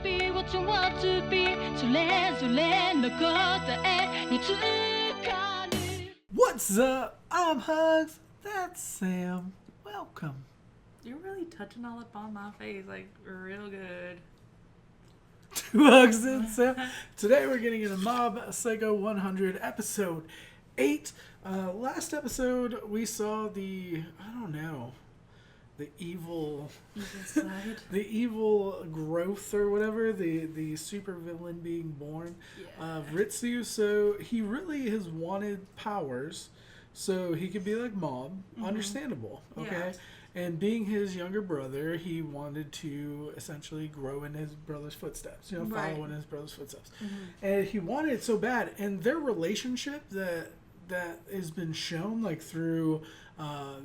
be what you want to be それぞれの答えにつかる What's up? I'm Hugz. That's Sam. Welcome. You're really touching all up on my face, like, real good. To Hugz and Sam. Today we're getting into Mob Psycho 100, episode 8. Last episode we saw the evil side. the evil growth or whatever, the super villain being born of Ritsu. So he really has wanted powers so he could be like Mob. Understandable. Okay. Yeah. And being his younger brother, he wanted to essentially grow in his brother's footsteps, follow in his brother's footsteps. And he wanted it so bad. And their relationship that has been shown like through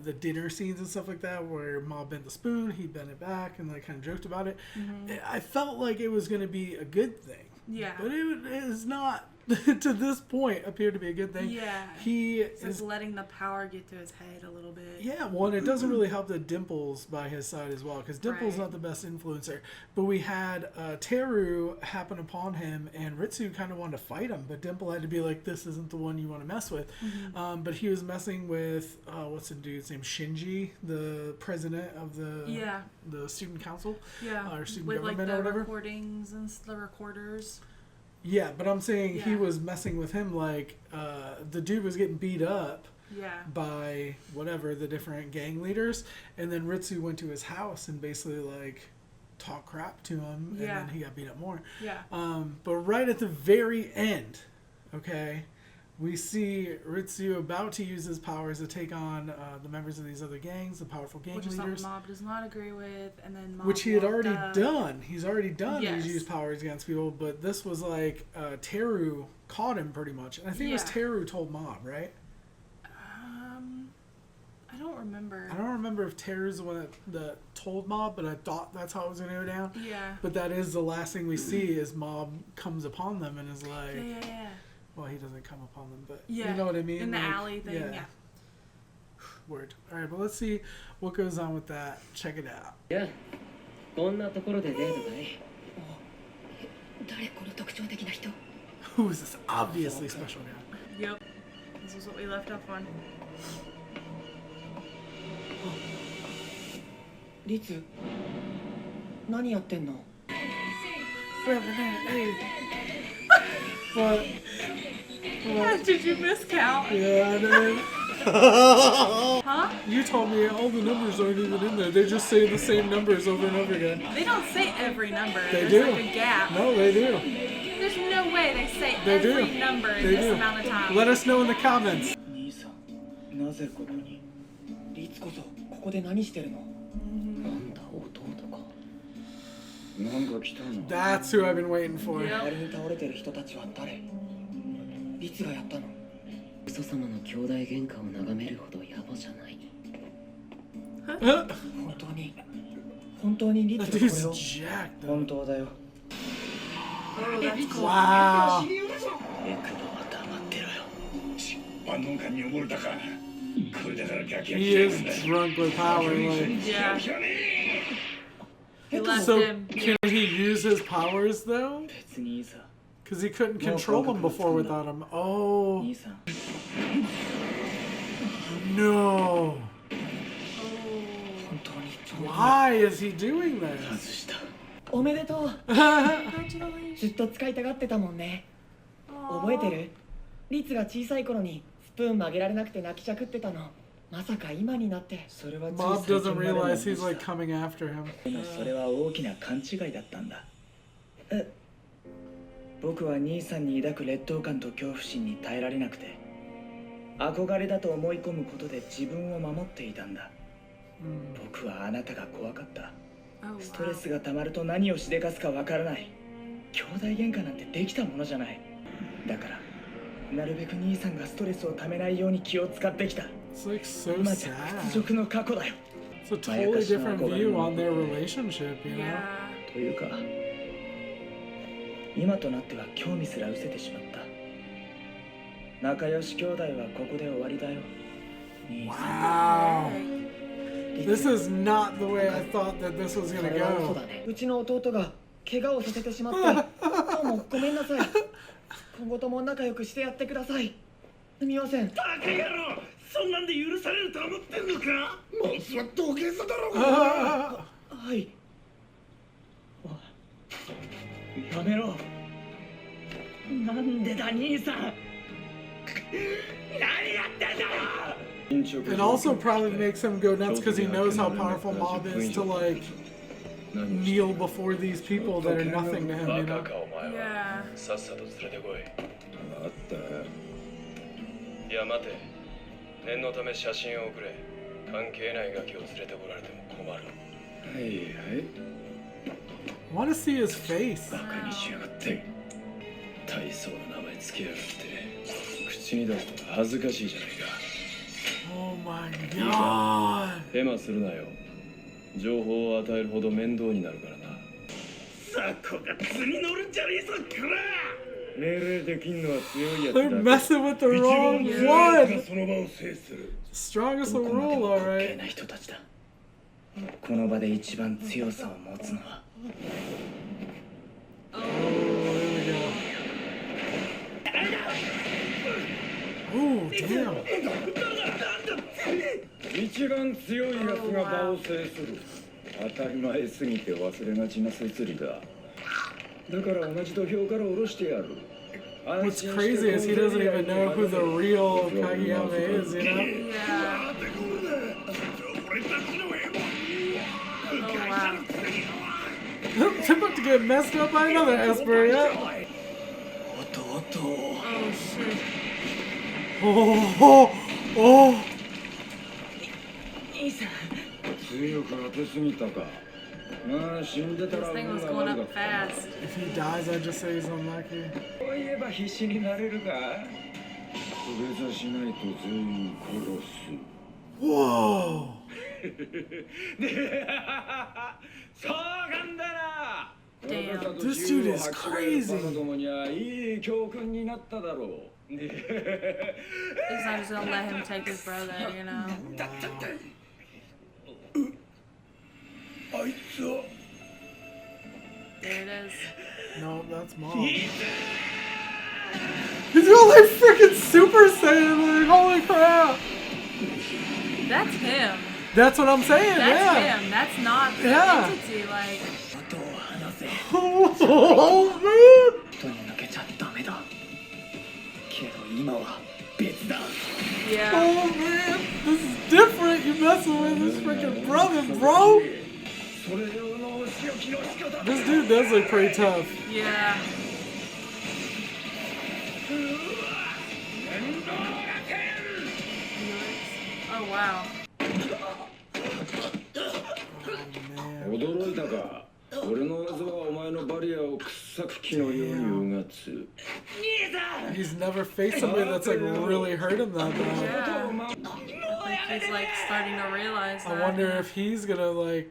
the dinner scenes and stuff like that, where Mob bent the spoon, he bent it back, and like kind of joked about it. I felt like it was going to be a good thing. Yeah. But it is not, to this point, appeared to be a good thing. Yeah. He is letting the power get to his head a little bit. Yeah, well, and it doesn't really help that Dimple's by his side as well, because Dimple's not the best influencer. But we had Teru happen upon him, and Ritsu kind of wanted to fight him, but Dimple had to be like, this isn't the one you want to mess with. But he was messing with, what's the dude's name? Shinji, the president of the student council? Yeah. Or student with government like or whatever. Recordings and the recorders. Yeah, but I'm saying he was messing with him like the dude was getting beat up by whatever, the different gang leaders, and then Ritsu went to his house and basically like talked crap to him, and then he got beat up more. But right at the very end, we see Ritsu about to use his powers to take on the members of these other gangs, the powerful gang leaders. Which Mob does not agree with, and then Mob which he had already done. He's already done Yes. these used powers against people, but this was like Teru caught him pretty much. And I think it was Teru told Mob, right? I don't remember. I don't remember if Teru's the one that told Mob, but I thought that's how it was going to go down. Yeah. But that is the last thing we see is Mob comes upon them and is like... Yeah. Well, he doesn't come upon them, but you know what I mean? In the alley thing, yeah. Word. All right, but let's see what goes on with that. Check it out. Yeah. こんなところでデートかい? Who is this obviously special guy? Yep. This is what we left off on. リツ何やってんの? What? Did you miscount? Yeah, I did. Huh? You told me all the numbers aren't even in there. They just say the same numbers over and over again. They don't say every number. They There's do. like a gap. No, they do. There's no way they say They every do. number in They this do. amount of time. Let us know in the comments. 兄さん、なぜここに? リツこそここで何してるの? なんだ弟か。なんか来たの? That's who I've been waiting for. 周りに倒れてる人たちは誰? リツがやったの? 嘘様の兄弟喧嘩を眺めるほど野暮じゃない。本当にリツがこれ Dude's を? jacked. 本当だよ。 Oh, that's cool. Wow. エクボは黙ってろよ。 He is drunk with power. Like, Yeah. He left so him. can he use his powers though? 別にいいさ。 Because he couldn't control them before without him. Oh 兄さん。 no. 本当に Why is he doing 外 this? した。おめでとう。ずっと使いたがってたもんね。覚えてる？リツが小さい頃にスプーン曲げられなくて泣きじゃくってたの。まさか今になって。それは Mob doesn't realize he's like coming after him. それは大きな勘違いだったんだ。僕は兄さんに抱く劣等感と恐怖心に耐えられなくて、憧れだと思い込むことで自分を守っていたんだ。僕はあなたが怖かった。ストレスが溜まると何をしでかすかわからない。兄弟喧嘩なんてできたものじゃない。だから、なるべく兄さんがストレスを溜めないように気を使ってきた。 It's like so 今じゃ sad. 屈辱の過去だよ。 It's a totally different view on their relationship, you know? Yeah. というか、今となっては興味すら失せてしまった。仲良し兄弟はここで終わりだよ。Wow. This is not the way I thought that this was gonna go. うちの弟が怪我をさせてしまってどうもごめんなさい。今後とも仲良くしてやってください。すみません。バカ野郎、そんなんで許されると思ってんのか。もうそれは土下座だろうが。はい。やめろ。なんでだ兄さん。何やってんだよ。It also probably makes him go nuts because he knows how powerful Mob is to like kneel before these people that are nothing to him, you know? Yeah. さっさと連れてこい。あった。いや待て。念のため写真を送れ。関係ないガキを連れてこられても困る。はいはい。I want to see his face. バカにしやがって。大層な名前つけやがって。口に出すと恥ずかしいじゃないか。Oh my god. ヘマするなよ。情報を与えるほど面倒になるからな。さこが図に乗るんじゃねえぞ、こら。命令できんのは強いやつだ。They're messing with the wrong one. その場を制する。Strongest of rule, alright. な人たちだ。この場で一番強さを持つのは。Oh, there we go. Oh, damn. 一番強いやつが場を制する。当たり前すぎて忘れがちな摂理だ。だから同じ土俵から下ろしてやる。What's crazy is he doesn't even know who the real Kageyama is, you know? Yeah. Oh wow. They're about to get messed up by another Esper, yeah? Oh shit. Oh, oh. 強く当てすぎたか。まあ死んでた This ら thing was going up fast. If he dies, I just say he's unlucky. そういえば必死になれるか。土下座しないと全員殺す。 Whoa. そうなんだな。 Damn. This dude is crazy. どもにはいい教訓になっただろう。 He's not just gonna let him take his brother, you know? あいつは There it is. No, that's Mom. He's got like freaking Super Saiyan, like, holy crap. That's him. That's what I'm saying, That's yeah. him. That's not the Yeah. entity, like. Oh, man. 人に抜けちゃダメだ。けど今は別だ。 Yeah. Oh, man. This is different. You messing with his freaking brother, bro. This dude does look pretty tough. Yeah. Oh wow. 驚いたか。俺の技はお前のバリアを掘削機のようにうがつ。 He's never faced somebody that's like really hurt him that bad. Yeah. I think he's like starting to realize that. I wonder if he's gonna like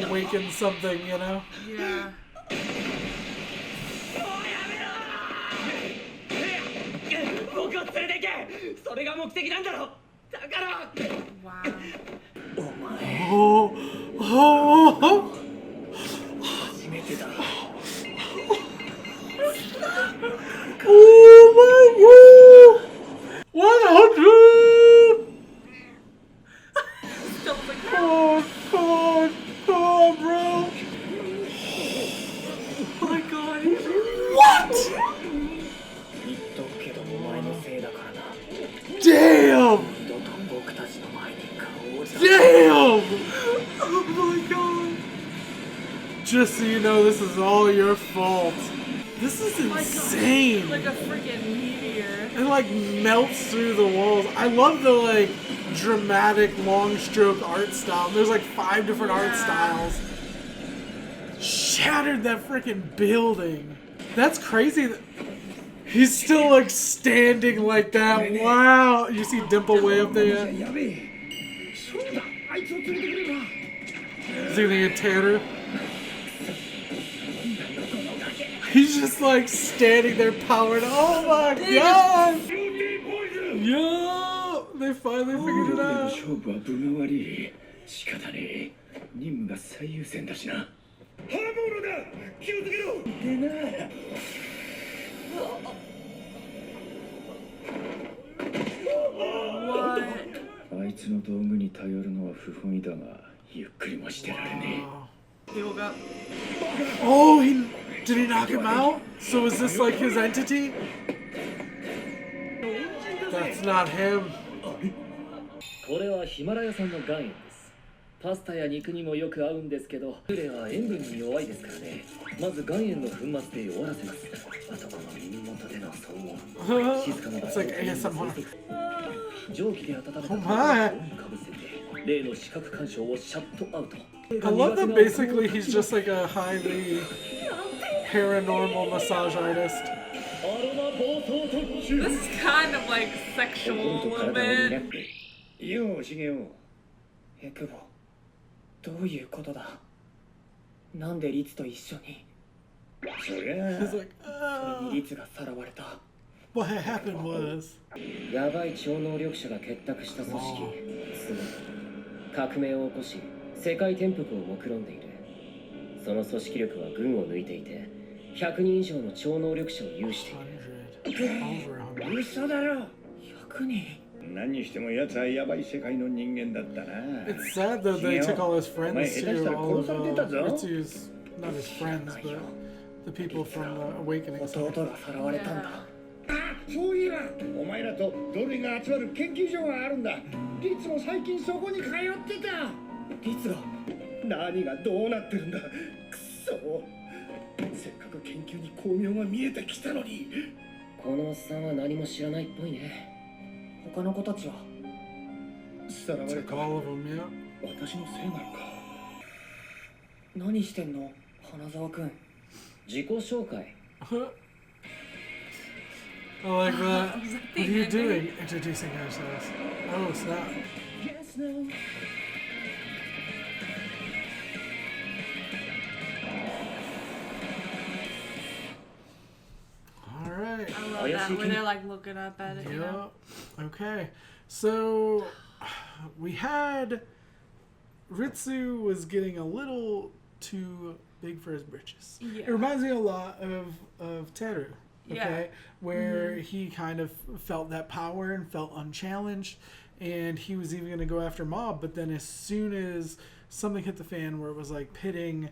awaken something, you know? Yeah. Wow. Oh, oh, oh. Oh my god! 100! Oh, come on, bro! Oh my god. What? 言っとくけどお前のせいだからな。 Damn! 二度と僕たちの前に顔を出す。 Damn! Oh my god! Just so you know, this is all your fault. This is insane. Like a freaking meteor. It like melts through the walls. I love the like dramatic long stroke art style. There's like 5 different art styles. Shattered that freaking building. That's crazy. He's still like standing like that. Wow. You see Dimple way up there. Is he gonna get Tanner? He's just like standing there powered. Oh my god! Yo! They finally figured it out. 勝負は分が悪い。仕方ねえ。任務が最優先だしな。気をつけろ。いけない。あいつの道具に頼るのは不本意だが、ゆっくりもしてられねえ。 He woke up. Oh, did he knock him out? So is this like his entity? That's not him. これはヒマラヤ産の岩塩です。パスタや肉にもよく合うんですけど、幽霊は塩分に弱いですからね。まず岩塩の粉末で弱らせます。あとこの耳元での騒音。静かな場所で蒸気で温めた粉をかぶせて、例の視覚干渉をシャットアウト。I love that basically he's just like a highly paranormal massage artist. This is kind of like sexual a little bit. よう、シゲオ。エクボ、どういうことだ。なんでリツと一緒に。そりゃあ、 He's like, それにリツがさらわれた。what had happened was. ヤバい超能力者が結託した組織、つまり革命を起こし世界転覆を目論んでいる。その組織力は群を抜いていて100人以上の超能力者を有している。100. Over 100. 嘘だろ。100人。何にしても奴はヤバい世界の人間だったな。 It's sad though they took all his friends too. All of Ritsu's, not his friends, but the people from the Awakening. 弟がさらわれたんだ。そういえば、お前らとドルが集まる研究所があるんだ。リツも最近そこに通ってた。リツが何がどうなってるんだ。くそ。せっかく研究に巧妙が見えてきたのに。このおっさんは何も知らないっぽいね。他の子たちはさらわれ Took た。 all of them, yeah. 私のせいなのか。何してんの、花沢くん。自己紹介。I like that. What are you doing? Introducing ourselves. Oh, snap. All right. I love that when they're like looking up at it. You know? Okay. So we had Ritsu was getting a little too big for his britches. Yeah. It reminds me a lot of Teru. Okay, Yeah. where he kind of felt that power and felt unchallenged, and he was even going to go after Mob, but then as soon as something hit the fan where it was like pitting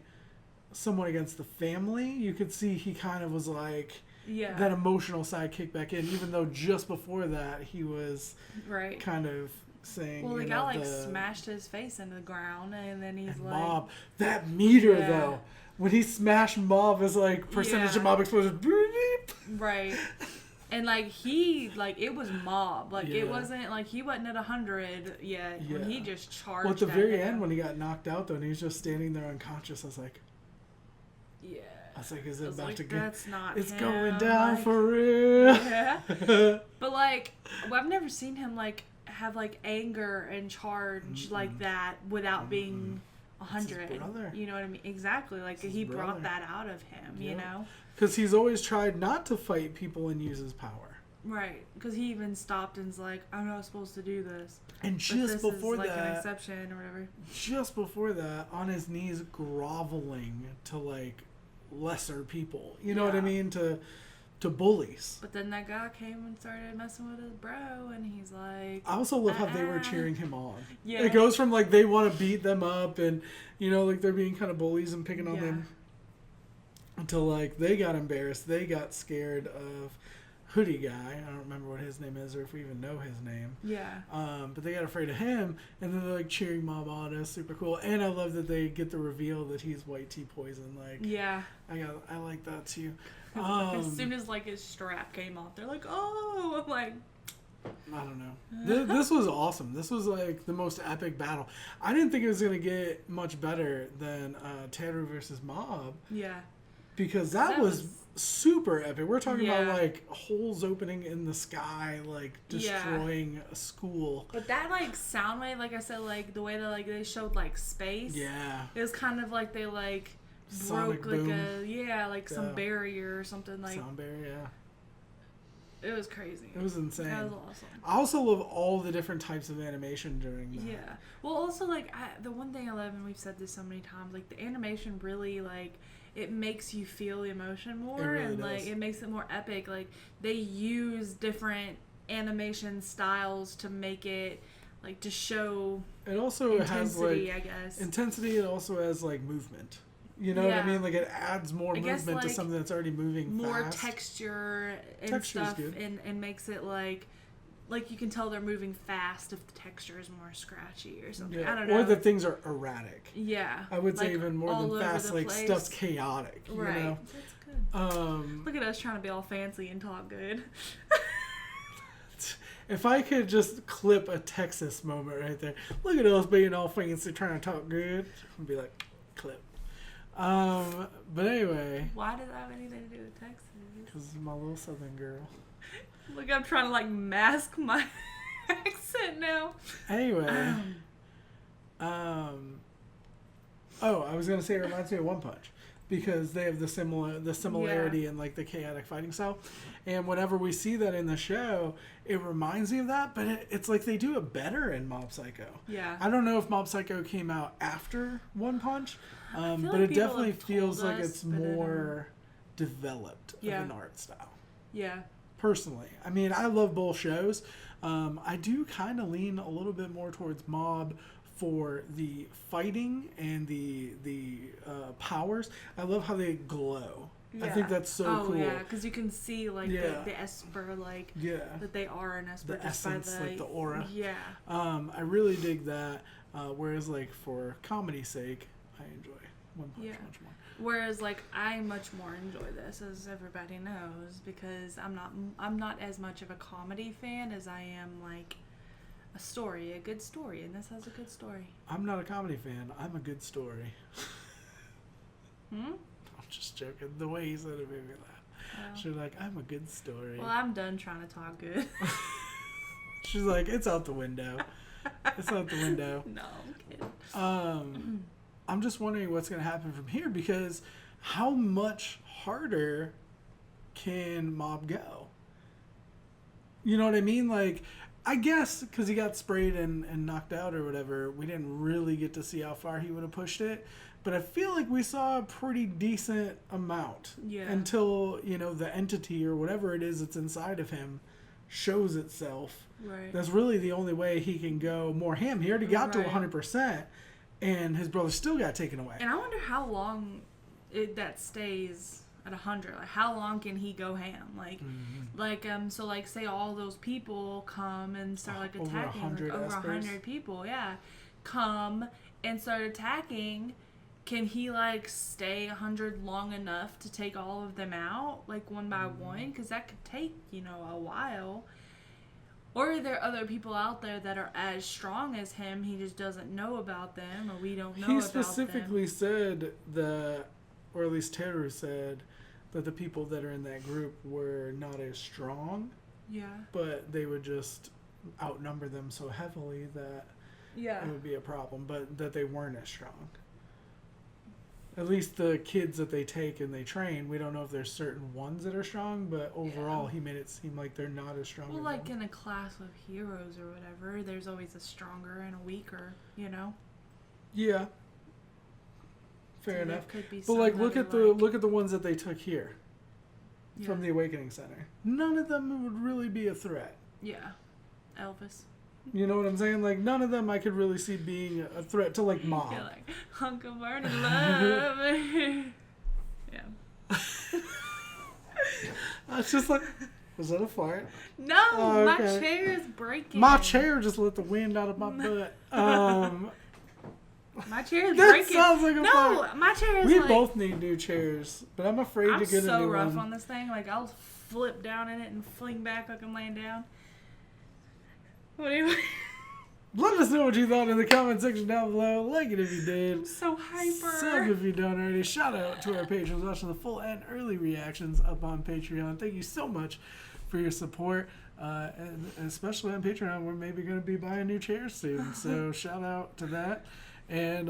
someone against the family, you could see he kind of was like, that emotional side kicked back in, even though just before that he was kind of saying, well, the guy like smashed his face into the ground, and then he's like, Mob, that meter though, when he smashed Mob, is like percentage of Mob explosion. Right. And like he, like it was Mob. Like it wasn't like he wasn't at 100 yet when he just charged. Well, at the very end when he got knocked out though, and he was just standing there unconscious, I was like, I was like, is it about to get? That's not. It's him. going down like, for real. Yeah. But like, well, I've never seen him like have like anger and charge like that without being 100. You know what I mean? Exactly. Like he brought that out of him. You know. Because he's always tried not to fight people and use his power. Right. Because he even stopped and's like, I'm not supposed to do this. And just before like that, an exception or whatever. Just before that, on his knees, groveling to like lesser people. You know what I mean? To bullies. But then that guy came and started messing with his bro, and he's like, I also love how they were cheering him on. Yeah. It goes from like they want to beat them up and, you know, like they're being kind of bullies and picking on them, until like they got embarrassed. They got scared of hoodie guy. I don't remember what his name is or if we even know his name. Yeah. But they got afraid of him, and then they're like cheering Mob on. It's super cool. And I love that they get the reveal that he's white tea poison. Like, I like that too. As soon as like his strap came off, they're like, oh, I'm like, I don't know. This was awesome. This was like the most epic battle. I didn't think it was gonna get much better than Teru versus Mob. Yeah. Because that was super epic. We're talking about like holes opening in the sky, like destroying a school. But that like sound wave, like I said, like the way that like they showed like space. Yeah. It was kind of like they like Sonic broke boom. Like some barrier or something like. Sound barrier, It was crazy. It was insane. That was awesome. I also love all the different types of animation during that. Yeah. Well, also like the one thing I love, and we've said this so many times, like the animation really like it makes you feel the emotion more, really and does. like it makes it more epic. Like they use different animation styles to make it like to show it also intensity, has like I guess. intensity. It also has like movement. You know what I mean? Like it adds more movement to something that's already moving more fast. texture and Texture's stuff, good. and makes it like you can tell they're moving fast if the texture is more scratchy or something. Yeah. I don't know. Or that things are erratic. Yeah. I would say like, even more all than over fast, the like place. stuff's chaotic. You Right. know? That's good. Look at us trying to be all fancy and talk good. If I could just clip a Texas moment right there. Look at us being all fancy trying to talk good. I'd be like, clip. But anyway. Why does that have anything to do with Texas? Because my little southern girl. Look, I'm trying to like mask my accent now. Anyway. Oh, I was going to say it reminds me of One Punch. Because they have the similarity in like the chaotic fighting style. And whenever we see that in the show, it reminds me of that, but it's like they do it better in Mob Psycho. Yeah. I don't know if Mob Psycho came out after One Punch, but like it people definitely have feels told like us, it's but I don't more developed of an art style. Yeah. Personally. I mean, I love both shows. I do kind of lean a little bit more towards Mob for the fighting and the powers. I love how they glow. Yeah. I think that's so cool. Oh yeah, because you can see like the esper, like that they are an esper. The just essence, by the, like the aura. Yeah. I really dig that. Whereas like for comedy's sake, I enjoy One Punch much more. Whereas like I much more enjoy this, as everybody knows, because I'm not as much of a comedy fan as I am like a good story, and this has a good story. I'm not a comedy fan. I'm a good story. Hmm? I'm just joking. The way he said it made me laugh. She's like, I'm a good story. Well, I'm done trying to talk good. She's like, it's out the window. It's out the window. No, I'm kidding. I'm just wondering what's going to happen from here, because how much harder can Mob go? You know what I mean? Like, I guess because he got sprayed and knocked out or whatever, we didn't really get to see how far he would have pushed it. But I feel like we saw a pretty decent amount until, you know, the entity or whatever it is that's inside of him shows itself. Right. That's really the only way he can go more ham. He already got to 100%, and his brother still got taken away. And I wonder how long that stays at 100. Like, how long can he go ham? Like, so like, say all those people come and start like attacking, over 100 people, come and start attacking. Can he like stay 100 long enough to take all of them out, like one by one? Because that could take, you know, a while. Or are there other people out there that are as strong as him? He just doesn't know about them, or we don't know about them. He specifically said that, or at least Teru said, that the people that are in that group were not as strong. Yeah. But they would just outnumber them so heavily that it would be a problem, but that they weren't as strong. At least the kids that they take and they train, we don't know if there's certain ones that are strong, but overall he made it seem like they're not as strong. Well, like in a class of heroes or whatever, there's always a stronger and a weaker, you know? Yeah. Fair enough. But like look at the ones that they took here from the Awakening Center. None of them would really be a threat. Yeah. Elvis. You know what I'm saying? Like, none of them I could really see being a threat to, like, Mob. You're like, hunk of burning love. Yeah. It's just like, was that a fart? No, my chair is breaking. My chair just let the wind out of my butt. My chair is that breaking. Sounds like a fart. No, my chair is We both need new chairs, but I'm afraid to get a new one. I'm so rough on this thing. Like, I'll flip down in it and fling back like I'm laying down. Anyway. Let us know what you thought in the comment section down below. Like it if you did. I'm so hyper. Sub if you don't already. Shout out to our patrons watching the full and early reactions up on Patreon. Thank you so much for your support. And especially on Patreon, we're maybe going to be buying new chairs soon. So shout out to that. And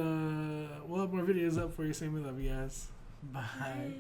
we'll have more videos up for you. Saying we love you guys. Bye.